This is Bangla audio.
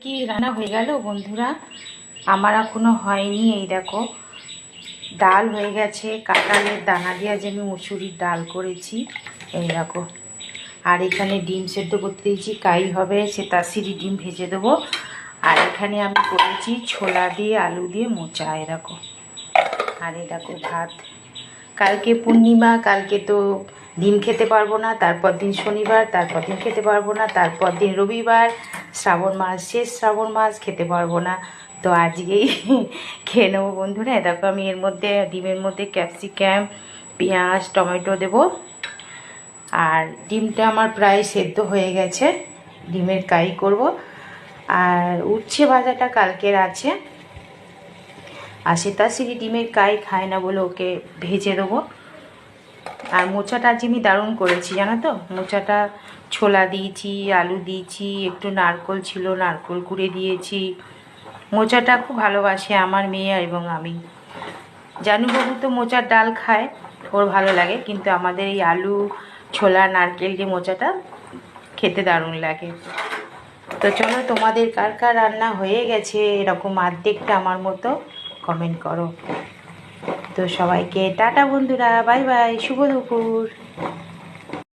কি রান্না হয়ে গেল বন্ধুরা? আমার এখনো হয়নি। এই দেখো, ডাল হয়ে গেছে। কাঁঠালের দানা দিয়ে যে আমি মুসুরির ডাল করেছি, এই দেখো। আর এখানে ডিম সেদ্ধ করতে দিয়েছি, কাই হবে সে তাসিরি ডিম ভেজে দেবো। আর এখানে আমি করেছি ছোলা দিয়ে আলু দিয়ে মোচা, এই দেখো। আর এই দেখো ভাত। কালকে পূর্ণিমা, কালকে তো ডিম খেতে পারবো না, তারপর দিন শনিবার, তারপর দিন খেতে পারবো না, তারপর দিন রবিবার, শ্রাবণ মাস, শেষ শ্রাবণ মাস খেতে পারবো না। তো আজকেই খেয়ে নেবো বন্ধুরা। দেখো আমি এর মধ্যে ডিমের মধ্যে ক্যাপসিকাম, পেঁয়াজ, টমেটো দেব। আর ডিমটা আমার প্রায় সেদ্ধ হয়ে গেছে, ডিমের কারি করব। আর উচ্ছে ভাজাটা কালকের আছে। আর সেতাসিরি ডিমের কাই খায় না বলে ওকে ভেজে দেবো। আর মোচাটা আজ আমি দারুণ করেছি জানো তো। মোচাটা ছোলা দিয়েছি, আলু দিয়েছি, একটু নারকোল ছিল, নারকোল কুড়ে দিয়েছি। মোচাটা খুব ভালোবাসে আমার মেয়ে এবং আমি। জানুবাবু তো মোচার ডাল খায়, ওর ভালো লাগে, কিন্তু আমাদের এই আলু, ছোলা, নারকেল দিয়ে মোচাটা খেতে দারুণ লাগে। তো চলো, তোমাদের কার কার রান্না হয়ে গেছে এরকম অর্ধেকটা আমার মতো, কমেন্ট করো। তো সবাইকে টাটা বন্ধুরা, বাই বাই, শুভ দুপুর।